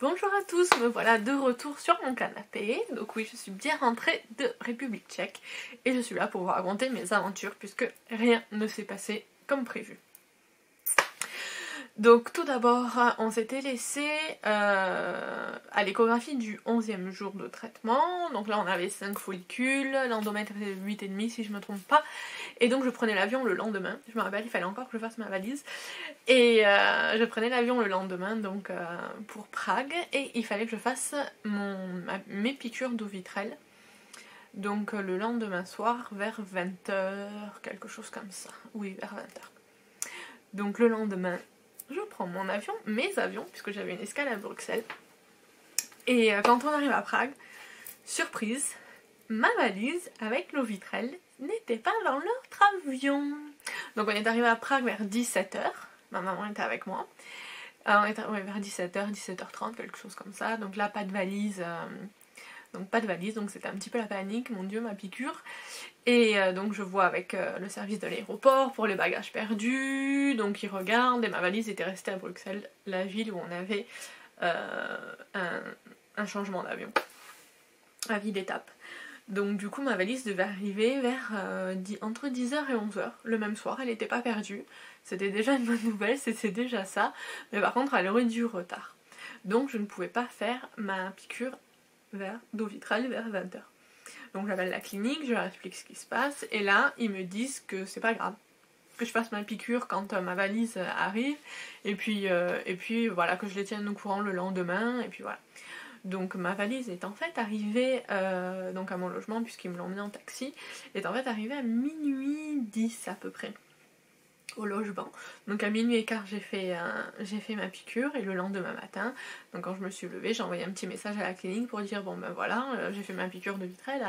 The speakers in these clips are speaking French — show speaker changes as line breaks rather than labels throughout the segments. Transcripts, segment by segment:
Bonjour à tous, me voilà de retour sur mon canapé. Donc oui, je suis bien rentrée de République tchèque et je suis là pour vous raconter mes aventures puisque rien ne s'est passé comme prévu. Donc tout d'abord, on s'était laissé à l'échographie du 11e jour de traitement. Donc là on avait 5 follicules, l'endomètre était de 8,5 si je me trompe pas. Et donc je prenais l'avion le lendemain. Je me rappelle, il fallait encore que je fasse ma valise. Et je prenais l'avion le lendemain donc pour Prague. Et il fallait que je fasse mes piqûres d'eau vitrelle. Donc le lendemain soir vers 20h, quelque chose comme ça. Oui, vers 20h. Donc le lendemain, je prends mon avion, mes avions, puisque j'avais une escale à Bruxelles. Et quand on arrive à Prague, surprise, ma valise avec l'eau vitrelle n'était pas dans l'autre avion. Donc on est arrivé à Prague vers 17h, ma maman était avec moi. On est arrivé vers 17h, 17h30, quelque chose comme ça. Donc là, pas de valise. Donc c'était un petit peu la panique, mon dieu, ma piqûre. Et donc je vois avec le service de l'aéroport pour les bagages perdus, donc ils regardent et ma valise était restée à Bruxelles, la ville où on avait un changement d'avion, à ville d'étape. Donc du coup ma valise devait arriver vers entre 10h et 11h, le même soir, elle n'était pas perdue, c'était déjà une bonne nouvelle, c'était déjà ça, mais par contre elle aurait du retard. Donc je ne pouvais pas faire ma piqûre d'eau vitrelle vers 20h. Donc j'appelle la clinique, je leur explique ce qui se passe, et là ils me disent que c'est pas grave, que je fasse ma piqûre quand ma valise arrive, et puis voilà, que je les tienne au courant le lendemain, et puis voilà. Donc ma valise est en fait arrivée donc à mon logement, puisqu'ils me l'ont mis en taxi, est en fait arrivée à minuit 10 à peu près au logement. Donc à minuit et quart j'ai fait ma piqûre et le lendemain matin, donc quand je me suis levée, j'ai envoyé un petit message à la clinique pour dire bon ben voilà, j'ai fait ma piqûre de vitrelle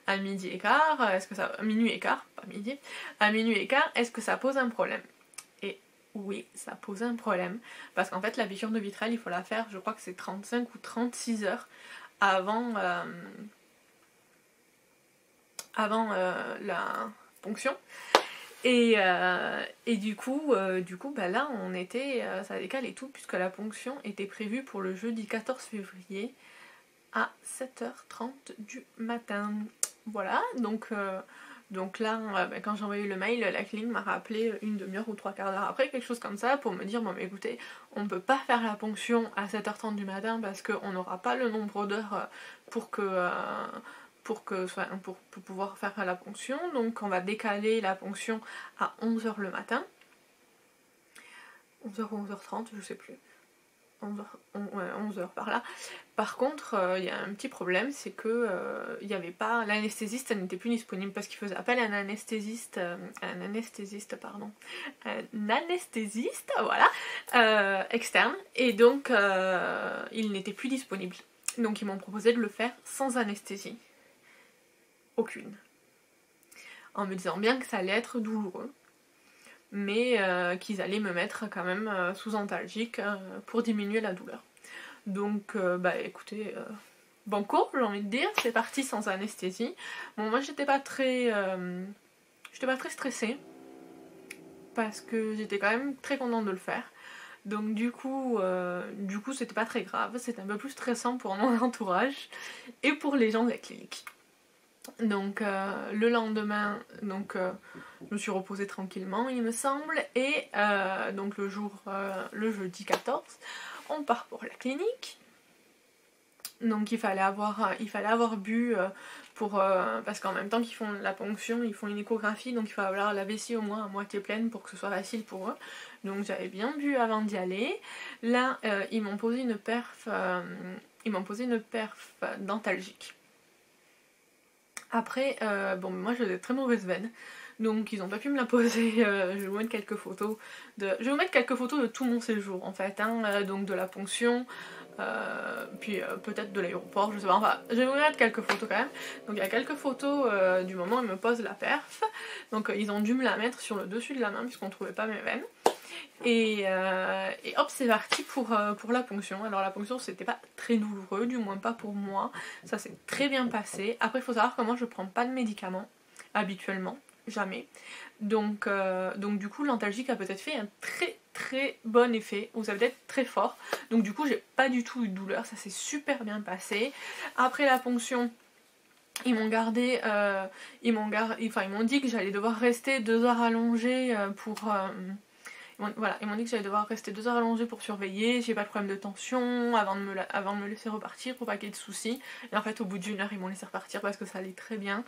à midi et quart, à minuit et quart, pas midi, à minuit et quart, est-ce que ça pose un problème? Et oui, ça pose un problème, parce qu'en fait la piqûre de vitrelle, il faut la faire, je crois que c'est 35 ou 36 heures avant la ponction. Et du coup bah là on était, ça décale et tout, puisque la ponction était prévue pour le jeudi 14 février à 7h30 du matin. Voilà, donc là, quand j'ai envoyé le mail, la clinique m'a rappelé une demi-heure ou trois quarts d'heure après, quelque chose comme ça, pour me dire bon mais écoutez, on ne peut pas faire la ponction à 7h30 du matin parce qu'on n'aura pas le nombre d'heures pour pouvoir faire la ponction, donc on va décaler la ponction à 11h le matin. 11h ou 11h30, je sais plus. 11h par là. Par contre, il y a un petit problème, c'est que il y avait pas, l'anesthésiste n'était plus disponible parce qu'il faisait appel à un anesthésiste, voilà, externe, et donc il n'était plus disponible. Donc ils m'ont proposé de le faire sans anesthésie. Aucune. En me disant bien que ça allait être douloureux, mais qu'ils allaient me mettre quand même sous antalgique pour diminuer la douleur. Donc bah écoutez, banco, j'ai envie de dire, c'est parti sans anesthésie. Bon, moi j'étais pas très stressée, parce que j'étais quand même très contente de le faire. Donc du coup c'était pas très grave, c'était un peu plus stressant pour mon entourage et pour les gens de la clinique. Donc le lendemain, je me suis reposée tranquillement il me semble, et donc le jeudi 14, on part pour la clinique. Donc il fallait avoir bu parce qu'en même temps qu'ils font la ponction, ils font une échographie, donc il faut avoir la vessie au moins à moitié pleine pour que ce soit facile pour eux. Donc j'avais bien bu avant d'y aller. Là ils m'ont posé une perf dentalgique. Après, moi j'ai des très mauvaises veines, donc ils ont pas pu me la poser. Je vais vous mettre quelques photos de tout mon séjour en fait, donc de la ponction, puis peut-être de l'aéroport, je sais pas, enfin je vais vous mettre quelques photos quand même. Donc il y a quelques photos du moment où ils me posent la perf, donc ils ont dû me la mettre sur le dessus de la main puisqu'on trouvait pas mes veines. Et hop, c'est parti pour la ponction. Alors la ponction c'était pas très douloureux, du moins pas pour moi, ça s'est très bien passé. Après il faut savoir que moi je prends pas de médicaments habituellement, jamais. Donc du coup l'antalgique a peut-être fait un très bon effet, ou ça peut être très fort. Donc du coup j'ai pas du tout eu de douleur, ça s'est super bien passé. Après la ponction, ils m'ont gardé, ils m'ont dit que j'allais devoir rester 2 heures allongée pour... voilà, ils m'ont dit que j'allais devoir rester 2 heures allongée pour surveiller, j'ai pas de problème de tension, avant de me laisser repartir pour pas qu'il y ait de soucis. Et en fait au bout d'1 heure ils m'ont laissé repartir parce que ça allait très bien,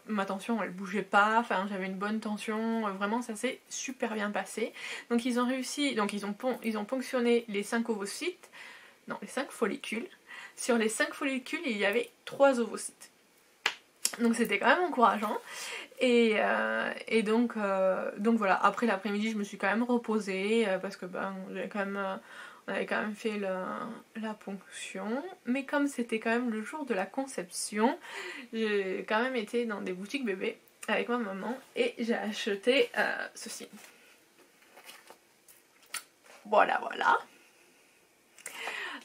ma tension elle bougeait pas, enfin j'avais une bonne tension, vraiment ça s'est super bien passé. Donc ils ont réussi, donc ils ont ponctionné les 5 ovocytes, non les 5 follicules. Sur les 5 follicules il y avait 3 ovocytes. Donc c'était quand même encourageant. Et donc voilà, après l'après-midi je me suis quand même reposée parce que on avait quand même fait la ponction. Mais comme c'était quand même le jour de la conception, j'ai quand même été dans des boutiques bébés avec ma maman et j'ai acheté ceci. Voilà.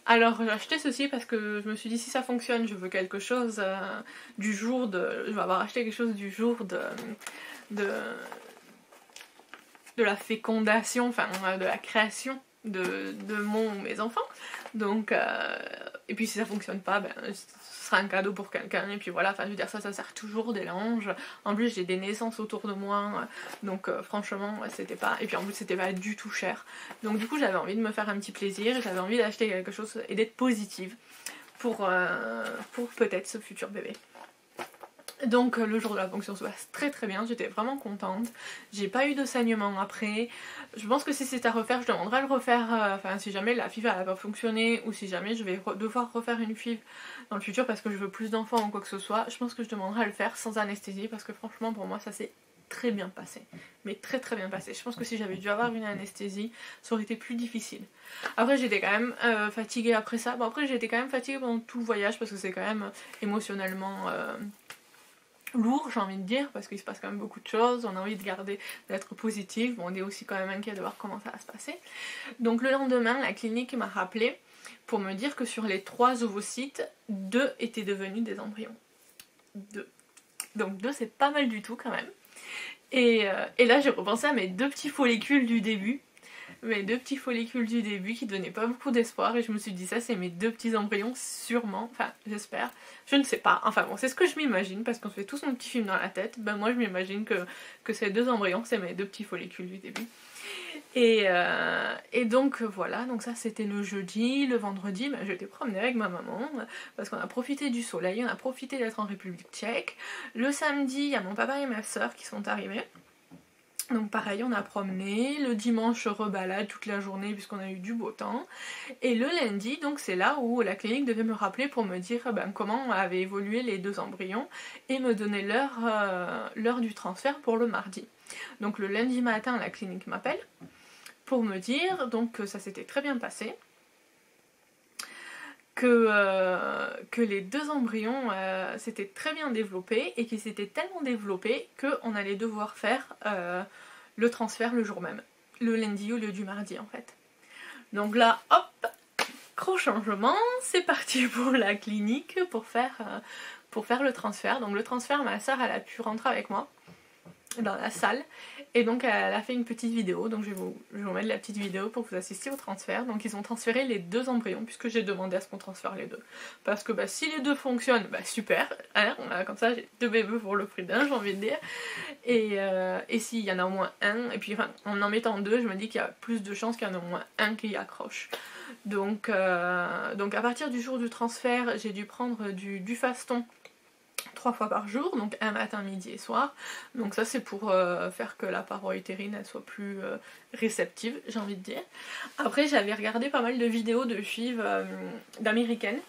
Alors j'ai acheté ceci parce que je me suis dit si ça fonctionne, je veux quelque chose du jour de... Je vais avoir acheté quelque chose du jour de la fécondation, enfin de la création de mon ou mes enfants. Donc, et puis si ça fonctionne pas, ce sera un cadeau pour quelqu'un. Et puis voilà, enfin je veux dire ça sert toujours des langes. En plus j'ai des naissances autour de moi, donc franchement c'était pas... Et puis en plus c'était pas du tout cher. Donc du coup j'avais envie de me faire un petit plaisir, j'avais envie d'acheter quelque chose et d'être positive pour peut-être ce futur bébé. Donc le jour de la ponction se passe très très bien, j'étais vraiment contente, j'ai pas eu de saignement après. Je pense que si c'est à refaire, je demanderai à le refaire, enfin si jamais la FIV n'a pas fonctionné ou si jamais je vais devoir refaire une FIV dans le futur parce que je veux plus d'enfants ou quoi que ce soit, je pense que je demanderai à le faire sans anesthésie parce que franchement pour moi ça s'est très bien passé, mais très très bien passé. Je pense que si j'avais dû avoir une anesthésie, ça aurait été plus difficile. Après j'étais quand même fatiguée après ça, bon après j'étais quand même fatiguée pendant tout le voyage parce que c'est quand même émotionnellement... lourd j'ai envie de dire parce qu'il se passe quand même beaucoup de choses, on a envie d'être positif, bon, on est aussi quand même inquiet de voir comment ça va se passer. Donc le lendemain la clinique m'a rappelé pour me dire que sur les 3 ovocytes, 2 étaient devenus des embryons. 2. Donc 2 c'est pas mal du tout quand même. Et là j'ai repensé à mes 2 petits follicules du début. Mes 2 petits follicules du début qui donnaient pas beaucoup d'espoir et je me suis dit ça c'est mes 2 petits embryons sûrement, enfin j'espère, je ne sais pas, enfin bon c'est ce que je m'imagine parce qu'on fait tous mon petit film dans la tête, moi je m'imagine que ces 2 embryons c'est mes 2 petits follicules du début. Et donc voilà, donc ça c'était le jeudi, le vendredi j'étais promenée avec ma maman parce qu'on a profité du soleil, on a profité d'être en République tchèque. Le samedi il y a mon papa et ma soeur qui sont arrivés. Donc pareil on a promené, le dimanche rebalade toute la journée puisqu'on a eu du beau temps. Et le lundi donc c'est là où la clinique devait me rappeler pour me dire comment avaient évolué les 2 embryons et me donner l'heure du transfert pour le mardi. Donc le lundi matin la clinique m'appelle pour me dire donc que ça s'était très bien passé. Que les 2 embryons s'étaient très bien développés et qu'ils s'étaient tellement développés qu'on allait devoir faire le transfert le jour même, le lundi au lieu du mardi en fait. Donc là, hop, gros changement, c'est parti pour la clinique pour faire le transfert. Donc le transfert, ma soeur elle a pu rentrer avec moi dans la salle et donc elle a fait une petite vidéo, donc je vais vous mettre la petite vidéo pour que vous assistiez au transfert. Donc ils ont transféré les 2 embryons puisque j'ai demandé à ce qu'on transfère les 2 parce que si les 2 fonctionnent, super, hein, comme ça j'ai 2 bébés pour le prix d'un, j'ai envie de dire, et s'il y en a au moins un, et puis enfin, en mettant 2 je me dis qu'il y a plus de chances qu'il y en a au moins un qui y accroche. Donc à partir du jour du transfert j'ai dû prendre du faston 3 fois par jour, donc un matin, midi et soir. Donc ça c'est pour faire que la paroi utérine elle soit plus réceptive, j'ai envie de dire. Après j'avais regardé pas mal de vidéos de FIV d'américaines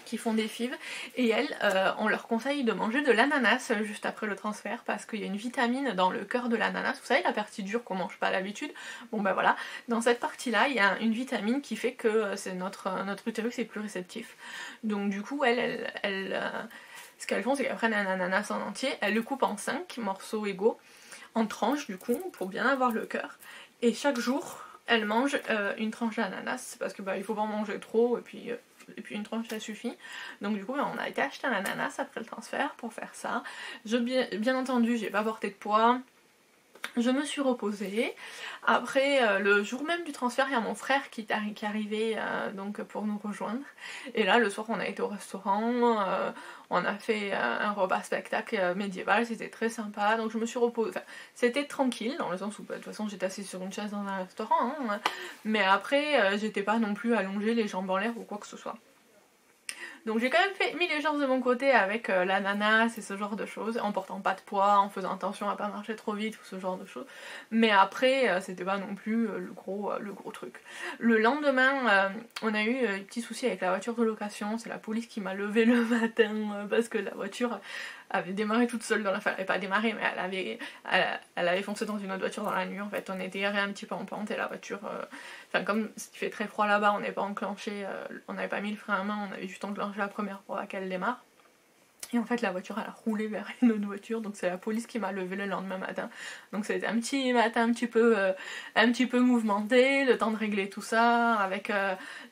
qui font des FIV et elles, on leur conseille de manger de l'ananas juste après le transfert parce qu'il y a une vitamine dans le cœur de l'ananas, vous savez la partie dure qu'on mange pas à l'habitude, bon voilà, dans cette partie là il y a une vitamine qui fait que c'est notre utérus est plus réceptif. Donc du coup ce qu'elles font c'est qu'elles prennent un ananas en entier, elles le coupent en 5 morceaux égaux, en tranches du coup, pour bien avoir le cœur, et chaque jour elles mangent une tranche d'ananas parce que il faut pas en manger trop et puis une tranche ça suffit. Donc du coup on a été acheter un ananas après le transfert pour faire ça. Bien entendu j'ai pas porté de poids, Je me suis reposée. Après, le jour même du transfert, il y a mon frère qui est arrivé donc pour nous rejoindre. Et là, le soir, on a été au restaurant, on a fait un repas spectacle médiéval, c'était très sympa. Donc je me suis reposée. Enfin, c'était tranquille, dans le sens où bah, de toute façon, j'étais assise sur une chaise dans un restaurant. Hein, mais après, j'étais pas non plus allongée les jambes en l'air ou quoi que ce soit. Donc j'ai quand même mis les chances de mon côté avec l'ananas et ce genre de choses, en portant pas de poids, en faisant attention à pas marcher trop vite ou ce genre de choses. Mais après, c'était pas non plus le gros truc. Le lendemain, on a eu un petit souci avec la voiture de location, c'est la police qui m'a levé le matin parce que la voiture avait démarré toute seule dans la... Enfin, elle avait pas démarré, mais elle avait foncé dans une autre voiture dans la nuit en fait. On était garé un petit peu en pente et la voiture... Enfin, comme il fait très froid là-bas, on n'avait pas enclenché, on n'avait pas mis le frein à main, on avait juste enclenché la première pour qu'elle démarre. Et en fait, la voiture, elle a roulé vers une autre voiture, donc c'est la police qui m'a levé le lendemain matin. Donc c'était un petit matin un petit peu mouvementé, le temps de régler tout ça, avec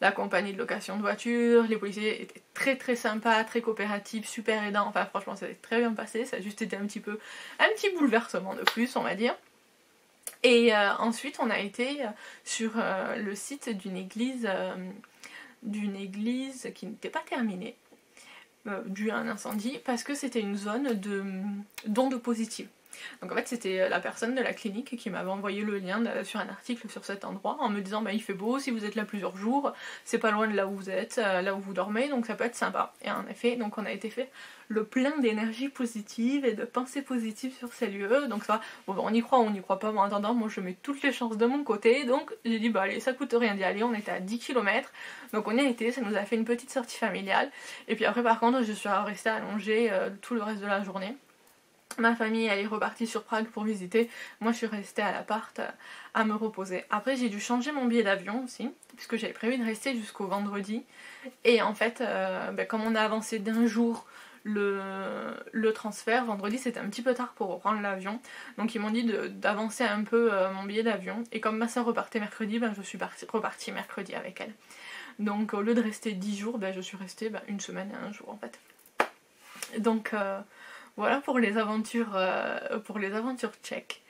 la compagnie de location de voitures. Les policiers étaient très très sympas, très coopératifs, super aidants. Enfin, franchement, ça s'est très bien passé, ça a juste été un petit bouleversement de plus, on va dire. Et ensuite, on a été sur le site d'une église qui n'était pas terminée, dû à un incendie, parce que c'était une zone d'ondes positives. Donc en fait c'était la personne de la clinique qui m'avait envoyé le lien sur un article sur cet endroit en me disant bah il fait beau, si vous êtes là plusieurs jours, c'est pas loin de là où vous êtes, là où vous dormez, donc ça peut être sympa. Et en effet, donc on a été fait le plein d'énergie positive et de pensées positives sur ces lieux, donc ça, bon, on y croit ou on n'y croit pas, mais en attendant, moi je mets toutes les chances de mon côté, donc j'ai dit bah allez, ça coûte rien d'y aller, on était à 10 km, donc on y a été, ça nous a fait une petite sortie familiale, et puis après par contre je suis restée allongée tout le reste de la journée. Ma famille elle est repartie sur Prague pour visiter, moi je suis restée à l'appart à me reposer. Après j'ai dû changer mon billet d'avion aussi, puisque j'avais prévu de rester jusqu'au vendredi. Et en fait, comme on a avancé d'un jour le transfert, vendredi c'était un petit peu tard pour reprendre l'avion. Donc ils m'ont dit d'avancer un peu mon billet d'avion. Et comme ma soeur repartait mercredi, je suis repartie mercredi avec elle. Donc au lieu de rester 10 jours, je suis restée une semaine et un jour en fait. Donc... voilà pour les aventures tchèques.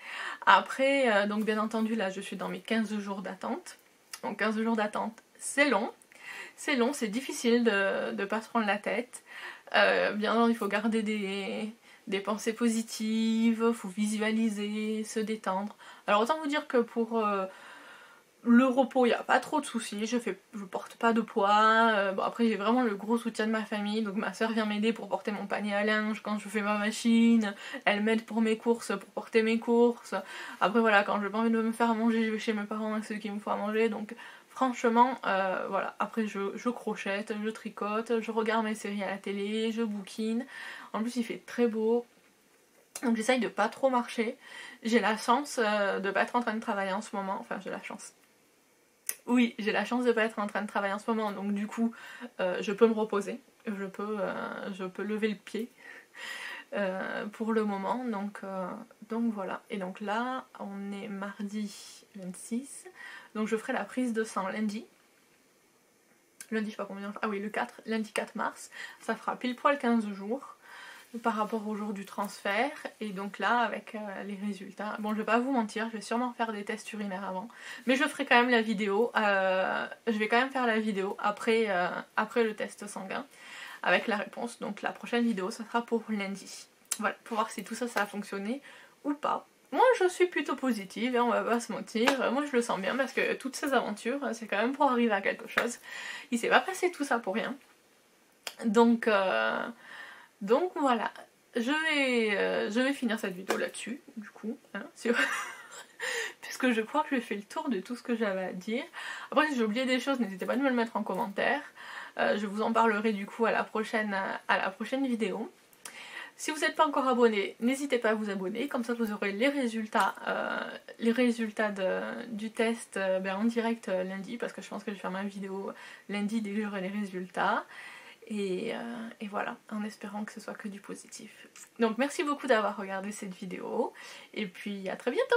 Après, donc bien entendu, là je suis dans mes 15 jours d'attente. Donc 15 jours d'attente, c'est long. C'est long, c'est difficile de pas se prendre la tête. Bien entendu, il faut garder des pensées positives, il faut visualiser, se détendre. Alors autant vous dire que pour... le repos, il n'y a pas trop de soucis, je porte pas de poids. Bon, après j'ai vraiment le gros soutien de ma famille, donc ma soeur vient m'aider pour porter mon panier à linge quand je fais ma machine, elle m'aide pour mes courses, pour porter mes courses. Après voilà, quand j'ai pas envie de me faire à manger, je vais chez mes parents, c'est eux qui me font à manger, donc franchement, voilà. Après je crochette, je tricote, je regarde mes séries à la télé, je bouquine. En plus il fait très beau. Donc j'essaye de pas trop marcher. J'ai la chance de pas être en train de travailler en ce moment, enfin j'ai la chance. Oui, j'ai la chance de pas être en train de travailler en ce moment, donc du coup, je peux me reposer, je peux lever le pied pour le moment, donc voilà. Et donc là, on est mardi 26, donc je ferai la prise de sang lundi. Lundi, je sais pas combien, ah oui, le 4, lundi 4 mars, ça fera pile poil 15 jours par rapport au jour du transfert, et donc là avec les résultats, bon je vais pas vous mentir, je vais sûrement faire des tests urinaires avant, mais je ferai quand même la vidéo, je vais quand même faire la vidéo après le test sanguin avec la réponse, donc la prochaine vidéo ça sera pour lundi, voilà, pour voir si tout ça a fonctionné ou pas. Moi je suis plutôt positive, et on va pas se mentir, moi je le sens bien parce que toutes ces aventures c'est quand même pour arriver à quelque chose, il s'est pas passé tout ça pour rien, donc voilà, je vais finir cette vidéo là-dessus, du coup, hein, puisque je crois que j'ai fait le tour de tout ce que j'avais à dire. Après, si j'ai oublié des choses, n'hésitez pas à me le mettre en commentaire. Je vous en parlerai du coup à la prochaine vidéo. Si vous n'êtes pas encore abonné, n'hésitez pas à vous abonner, comme ça vous aurez les résultats du test en direct lundi, parce que je pense que je vais faire ma vidéo lundi dès que j'aurai les résultats. Et voilà, en espérant que ce soit que du positif. Donc merci beaucoup d'avoir regardé cette vidéo, et puis à très bientôt!